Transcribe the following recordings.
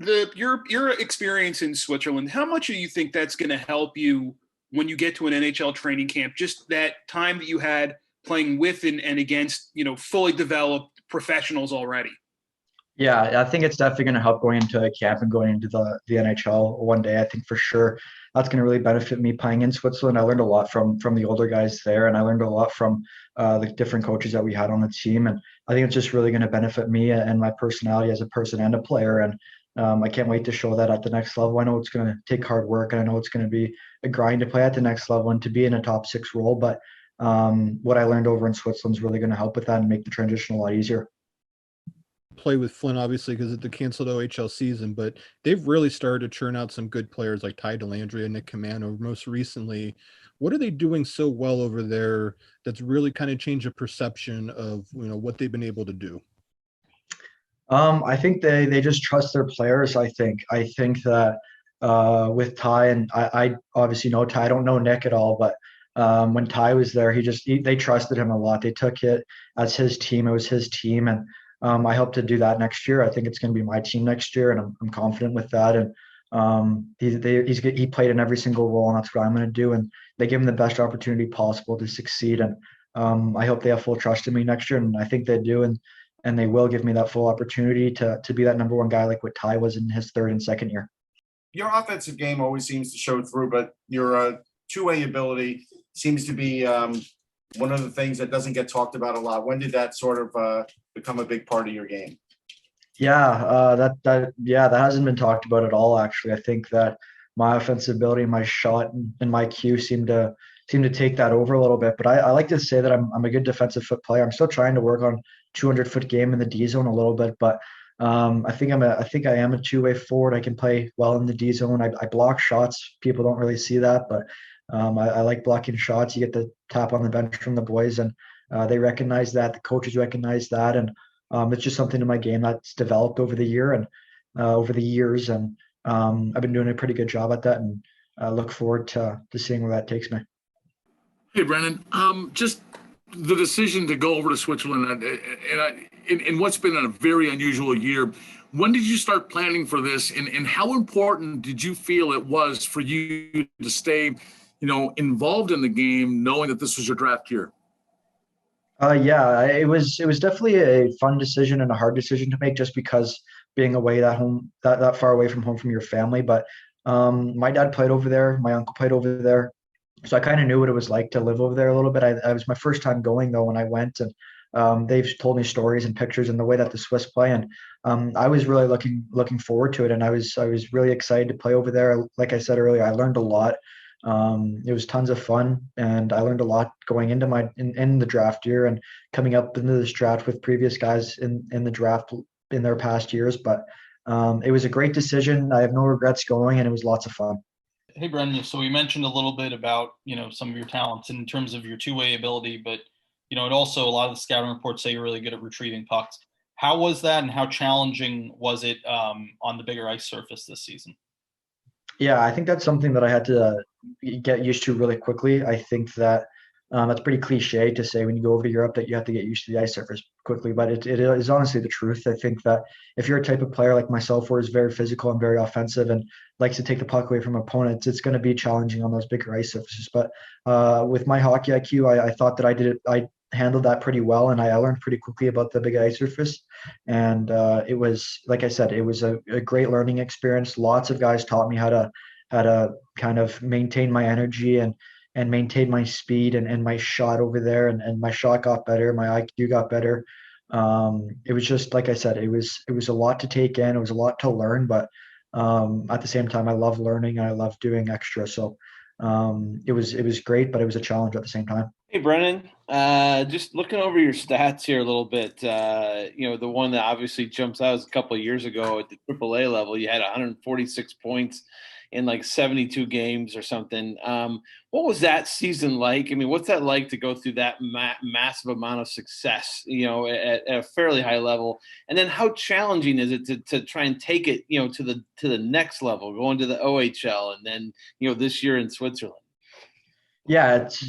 Your experience in Switzerland, how much do you think that's going to help you when you get to an NHL training camp? Just that time that you had playing with and against, fully developed professionals already. Yeah, I think it's definitely going to help going into a camp and going into the NHL one day. I think for sure that's going to really benefit me playing in Switzerland. I learned a lot from the older guys there, and I learned a lot from the different coaches that we had on the team. And I think it's just really going to benefit me and my personality as a person and a player. And I can't wait to show that at the next level. I know it's going to take hard work, and I know it's going to be a grind to play at the next level and to be in a top six role. But what I learned over in Switzerland is really going to help with that and make the transition a lot easier. Play with Flint, obviously, because of the canceled OHL season, but they've really started to churn out some good players like Ty Dellandrea, Nick Commano most recently. What are they doing so well over there that's really kind of changed the perception of what they've been able to do? I think they just trust their players. I think that with Ty, and I obviously know Ty. I don't know Nick at all, but when Ty was there, they trusted him a lot. They took it as his team. It was his team, and I hope to do that next year. I think it's going to be my team next year, and I'm confident with that. And he played in every single role, and that's what I'm going to do. And they give him the best opportunity possible to succeed. And I hope they have full trust in me next year, and I think they do. And they will give me that full opportunity to be that number one guy like what Ty was in his third and second year. Your offensive game always seems to show through, but your two-way ability seems to be one of the things that doesn't get talked about a lot. When did that sort of become a big part of your game? Yeah, that hasn't been talked about at all. Actually, I think that my offensive ability, my shot, and my Q seem to take that over a little bit. But I like to say that I'm a good defensive foot player. I'm still trying to work on 200-foot game in the D zone a little bit, but I think I am a two-way forward. I can play well in the D zone. I block shots. People don't really see that, but I like blocking shots. You get the tap on the bench from the boys, and they recognize that. The coaches recognize that, and it's just something in my game that's developed over the years. And I've been doing a pretty good job at that, and I look forward to seeing where that takes me. Hey, Brennan, just the decision to go over to Switzerland in what's been a very unusual year. When did you start planning for this, and how important did you feel it was for you to stay, involved in the game, knowing that this was your draft year? Yeah, it was definitely a fun decision and a hard decision to make, just because being away that far away from home from your family. But my dad played over there, my uncle played over there, so I kind of knew what it was like to live over there a little bit. I was my first time going though when I went, and they've told me stories and pictures and the way that the Swiss play, and I was really looking forward to it, and I was really excited to play over there. Like I said earlier, I learned a lot. It was tons of fun, and I learned a lot going into in the draft year and coming up into this draft with previous guys in the draft in their past years. But it was a great decision. I have no regrets going, and it was lots of fun. Hey, Brendan, so we mentioned a little bit about, some of your talents in terms of your two-way ability, but, it also, a lot of the scouting reports say you're really good at retrieving pucks. How was that, and how challenging was it on the bigger ice surface this season? Yeah, I think that's something that I had to get used to really quickly. I think that that's pretty cliche to say when you go over to Europe that you have to get used to the ice surface quickly, but it is honestly the truth. I think that if you're a type of player like myself, who is very physical and very offensive and likes to take the puck away from opponents, it's going to be challenging on those bigger ice surfaces. But with my hockey IQ, I thought that I handled that pretty well, and I learned pretty quickly about the big ice surface. And it was, like I said, it was a great learning experience. Lots of guys taught me how to kind of maintain my energy and maintain my speed and my shot over there, and my shot got better, my IQ got better. It was just, like I said, it was a lot to take in, it was a lot to learn, but at the same time I love learning and I love doing extra. So it was great, but it was a challenge at the same time. Hey, Brennan, just looking over your stats here a little bit, the one that obviously jumps out is a couple of years ago at the AAA level. You had 146 points in like 72 games or something. What was that season like? I mean, what's that like to go through that massive amount of success, at a fairly high level? And then how challenging is it to try and take it, to the next level, going to the OHL and then, this year in Switzerland? Yeah, it's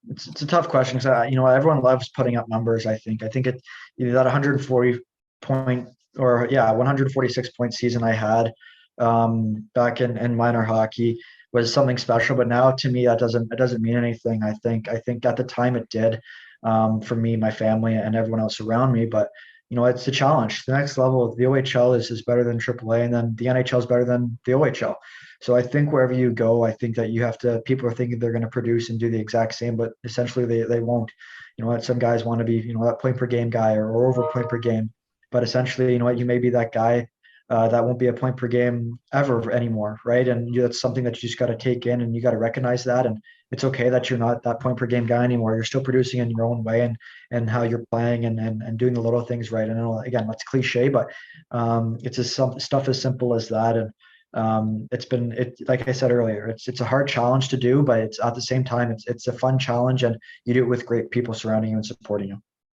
it's a tough question because everyone loves putting up numbers. I think that 140 point or yeah, 146 point season I had back in minor hockey was something special. But now to me, it doesn't mean anything. I think at the time it did, for me, my family, and everyone else around me. But it's a challenge. The next level, the OHL is better than AAA, and then the NHL is better than the OHL. So I think wherever you go, I think that you have to. People are thinking they're going to produce and do the exact same, but essentially they won't. Some guys want to be that point per game guy or over point per game, but essentially you may be that guy that won't be a point per game ever anymore, right? And that's something that you just got to take in, and you got to recognize that. And it's okay that you're not that point per game guy anymore. You're still producing in your own way, and how you're playing, and doing the little things right. And again, that's cliche, but it's just some stuff as simple as that. And like I said earlier, it's a hard challenge to do, but it's at the same time it's a fun challenge, and you do it with great people surrounding you and supporting you.